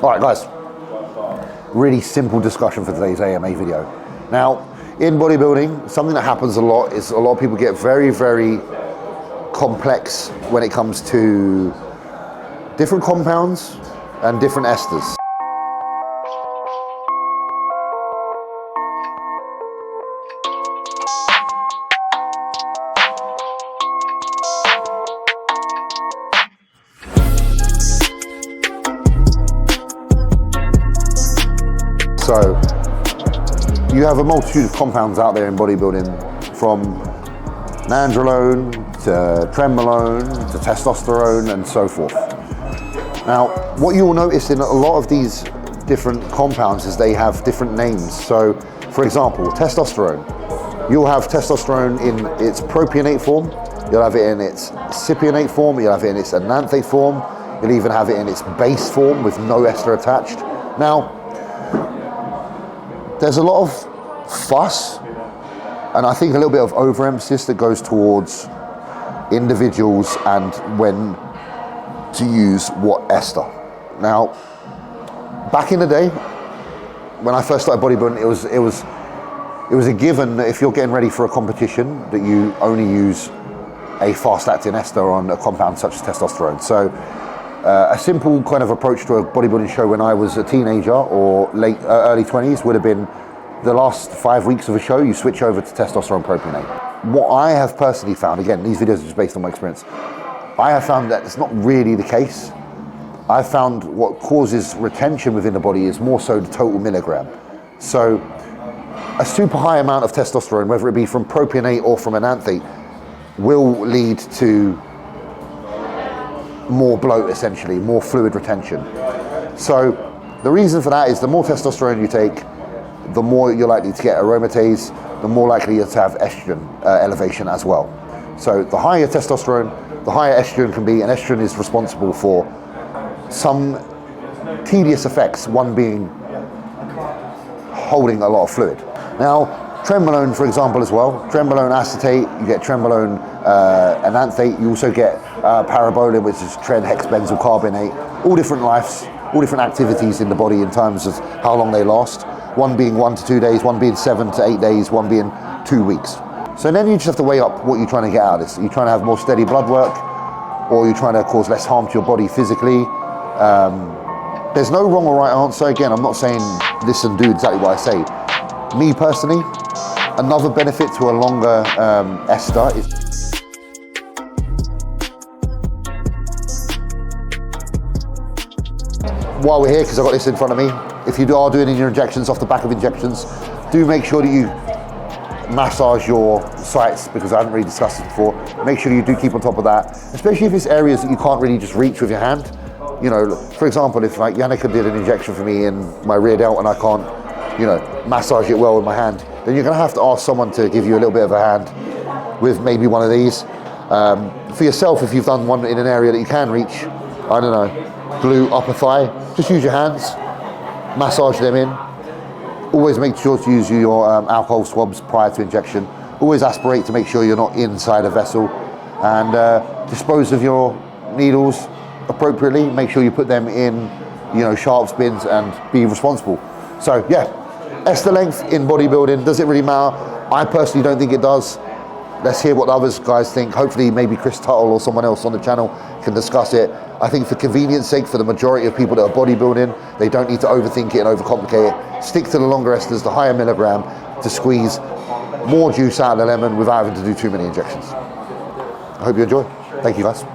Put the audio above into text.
All right, guys, really simple discussion for today's AMA video. Now, in bodybuilding, something that happens a lot is a lot of people get very, very complex when it comes to different compounds and different esters. So you have a multitude of compounds out there in bodybuilding, from nandrolone to trenbolone to testosterone and so forth. Now, what you will notice in a lot of these different compounds is they have different names. So, for example, testosterone. You'll have testosterone in its propionate form, you'll have it in its cypionate form, you'll have it in its enanthate form, you'll even have it in its base form with no ester attached. Now, there's a lot of fuss, and I think a little bit of overemphasis that goes towards individuals and when to use what ester. Now, back in the day, when I first started bodybuilding, it was a given that if you're getting ready for a competition, that you only use a fast-acting ester on a compound such as testosterone. So a simple kind of approach to a bodybuilding show when I was a teenager or early 20s would have been the last 5 weeks of a show, you switch over to testosterone propionate. What I have personally found, again, these videos are just based on my experience, I have found that it's not really the case. I've found what causes retention within the body is more so the total milligram. So a super high amount of testosterone, whether it be from propionate or from enanthate, will lead to more bloat, essentially, more fluid retention. So the reason for that is the more testosterone you take, the more you're likely to get aromatase, the more likely you're to have estrogen elevation as well. So the higher testosterone, the higher estrogen can be, and estrogen is responsible for some tedious effects, one being holding a lot of fluid. Now, trenbolone, for example, as well, trenbolone acetate, you get trenbolone enanthate, you also get parabolin, which is tren-hexabenzyl carbonate, all different lives, all different activities in the body in terms of how long they last. One being 1 to 2 days, one being 7 to 8 days, one being 2 weeks. So then you just have to weigh up what you're trying to get out of this. Are you trying to have more steady blood work, or are you trying to cause less harm to your body physically? There's no wrong or right answer. Again, I'm not saying listen, do exactly what I say. Me personally, another benefit to a longer ester is while we're here, because I've got this in front of me, if you are doing your injections off the back of injections, do make sure that you massage your sites, because I haven't really discussed this before. Make sure you do keep on top of that, especially if it's areas that you can't really just reach with your hand. You know, for example, if like Yannicka did an injection for me in my rear delt and I can't, you know, massage it well with my hand, then you're gonna have to ask someone to give you a little bit of a hand with maybe one of these. For yourself, if you've done one in an area that you can reach, I don't know, glute, upper thigh, just use your hands, massage them in. Always make sure to use your alcohol swabs prior to injection. Always aspirate to make sure you're not inside a vessel, and dispose of your needles appropriately. Make sure you put them in, you know, sharps bins, and be responsible. So yeah, ester length in bodybuilding, does it really matter? I personally don't think it does. Let's hear what the others guys think. Hopefully maybe Chris Tuttle or someone else on the channel can discuss it. I think for convenience sake, for the majority of people that are bodybuilding, they don't need to overthink it and overcomplicate it. Stick to the longer esters, the higher milligram, to squeeze more juice out of the lemon without having to do too many injections. I hope you enjoy. Thank you guys.